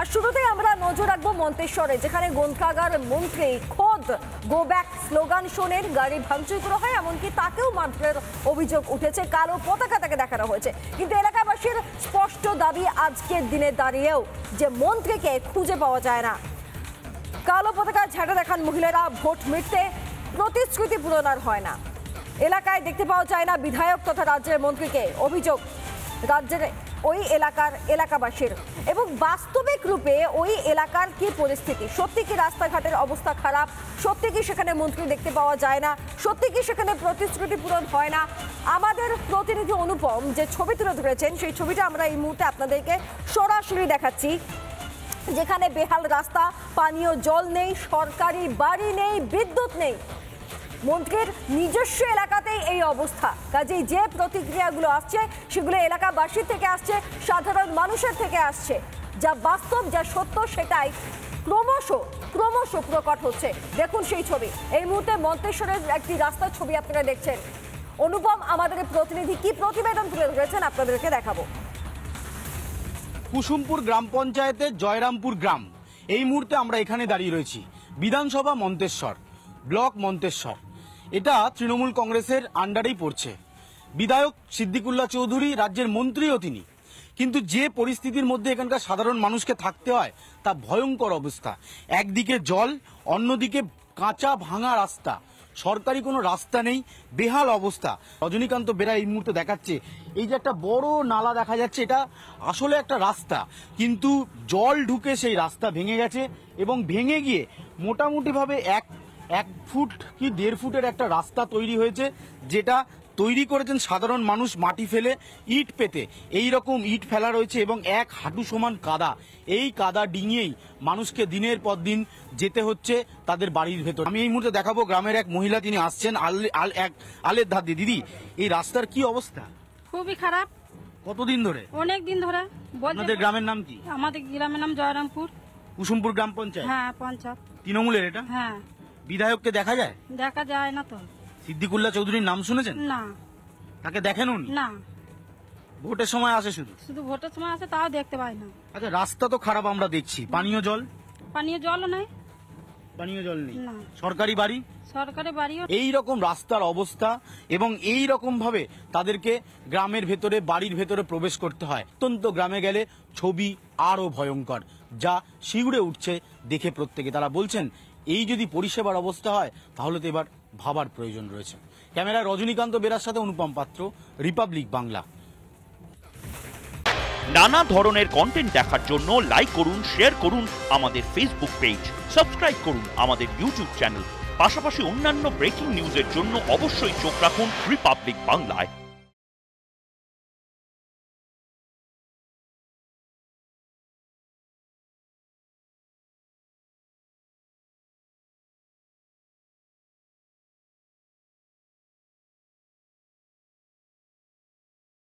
আর শুরুতেই আমরা নজর রাখবো মন্তেশ্বরে, যেখানে গ্রন্থাগার মন্ত্রী খোদ গো ব্যাক স্লোগান শোনেন, গাড়ি ভাঙচুর করা হয়, এমনকি তাকেও মারধরের অভিযোগ উঠেছে, কালো পতাকা তাকে দেখানো হয়েছে। কিন্তু এলাকাবাসীর স্পষ্ট দাবি আজকের দিনে দাঁড়িয়েও যে মন্ত্রীকে খুঁজে পাওয়া যায় না। কালো পতাকা ঝাঁটা দেখান মহিলারা, ভোট মিটতে প্রতিশ্রুতি পূরণ আর হয় না। এলাকায় দেখতে পাওয়া যায় না বিধায়ক তথা রাজ্যের মন্ত্রীকে। অভিযোগ রাজ্যের ওই এলাকাবাসীর, এবং বাস্তবিক রূপে ওই এলাকার কি পরিস্থিতি, সত্যি কি রাস্তাঘাটের অবস্থা খারাপ, সত্যি কি সেখানে মন্ত্রী দেখতে পাওয়া যায় না, সত্যি কি সেখানে প্রতিশ্রুতি পূরণ হয় না। আমাদের প্রতিনিধি অনুপম যে ছবি তুলে ধরেছেন, সেই ছবিটা আমরা এই মুহূর্তে আপনাদেরকে সরাসরি দেখাচ্ছি, যেখানে বেহাল রাস্তা, পানীয় জল নেই, সরকারি বাড়ি নেই, বিদ্যুৎ নেই। মন্ত্রীর নিজস্ব এলাকাতেই এই অবস্থা। কাজেই যে প্রতিক্রিয়াগুলো আসছে সেগুলো এলাকাবাসীর থেকে আসছে, সাধারণ মানুষের থেকে আসছে। যা বাস্তব, যা সত্য, সেটাই ক্রমশ প্রকট হচ্ছে। দেখুন সেই ছবি, এই মুহূর্তে মন্তেশ্বরের একটি রাস্তার ছবি আপনারা দেখছেন। অনুপম আমাদের প্রতিনিধি কি প্রতিবেদন তুলে ধরেছেন আপনাদেরকে দেখাবো। কুসুমপুর গ্রাম পঞ্চায়েতের জয়রামপুর গ্রাম, এই মুহূর্তে আমরা এখানে দাঁড়িয়ে রয়েছি। বিধানসভা মন্তেশ্বর, ব্লক মন্তেশ্বর, এটা তৃণমূল কংগ্রেসের আন্ডারেই পড়ছে। বিধায়ক সিদ্দিকুল্লাহ চৌধুরী রাজ্যের মন্ত্রীও তিনি, কিন্তু যে পরিস্থিতির মধ্যে এখানকার সাধারণ মানুষকে থাকতে হয় তা ভয়ঙ্কর অবস্থা। একদিকে জল, অন্যদিকে কাঁচা ভাঙা রাস্তা, সরকারি কোনো রাস্তা নেই, বেহাল অবস্থা। রজনীকান্ত বেরা এই মুহূর্তে দেখাচ্ছে, এই যে একটা বড় নালা দেখা যাচ্ছে, এটা আসলে একটা রাস্তা, কিন্তু জল ঢুকে সেই রাস্তা ভেঙে গেছে, এবং ভেঙে গিয়ে মোটামুটিভাবে এক ফুট কি 1.5 ফুটের একটা রাস্তা তৈরি হয়েছে, যেটা তৈরি করেছেন সাধারণ মানুষ মাটি ফেলে, ইট পেতে। এই রকম ইট ফেলা রয়েছে এবং এক হাঁটু সমান কাদা। এই কাদা ডিঙিয়েই মানুষকে দিনের পর দিন যেতে হচ্ছে তাদের বাড়ির ভেতর। আমি এই মুহূর্তে দেখাবো গ্রামের এক মহিলা, তিনি আসছেন আলের ধার দিয়ে। দিদি, এই রাস্তার কি অবস্থা? খুবই খারাপ। কতদিন ধরে? অনেক দিন ধরে। আপনাদের গ্রামের নাম কি? আমাদের গ্রামের নাম জয়রামপুর। কুসুমপুর গ্রাম পঞ্চায়েত? হ্যাঁ, পঞ্চায়েত। তৃণমূলের এটা? হ্যাঁ। বিধায়ককে দেখা যায়? দেখা যায় না তো। সিদ্দিকুল্লাহ চৌধুরীর নাম শুনেছেন? না। তাকে দেখেন উনি? না। ভোটের সময় আসে শুধু ভোটের সময় আসে, তাও দেখতে পাই না। আচ্ছা, রাস্তা তো খারাপ আমরা দেখছি, পানীয় জলও নাই। পানীয় জল নেই। না। সরকারি বাড়ি? সরকারি বাড়িও। এই রকম রাস্তার অবস্থা, এবং এই রকম ভাবে তাদেরকে গ্রামের ভেতরে, বাড়ির ভেতরে প্রবেশ করতে হয়। অত্যন্ত গ্রামে গেলে ছবি আরো ভয়ঙ্কর, যা শিউরে উঠছে দেখে প্রত্যেকে। তারা বলছেন, এই যদি পরিষেবার অবস্থা হয় তাহলে তো এবার ভাবার প্রয়োজন রয়েছে। ক্যামেরায় রজনীকান্ত বেরার সাথে অনুপম পাত্র, রিপাবলিক বাংলা। নানা ধরনের কন্টেন্ট দেখার জন্য লাইক করুন, শেয়ার করুন আমাদের ফেসবুক পেজ, সাবস্ক্রাইব করুন আমাদের ইউটিউব চ্যানেল। পাশাপাশি অন্যান্য ব্রেকিং নিউজের জন্য অবশ্যই চোখ রাখুন রিপাবলিক বাংলায়।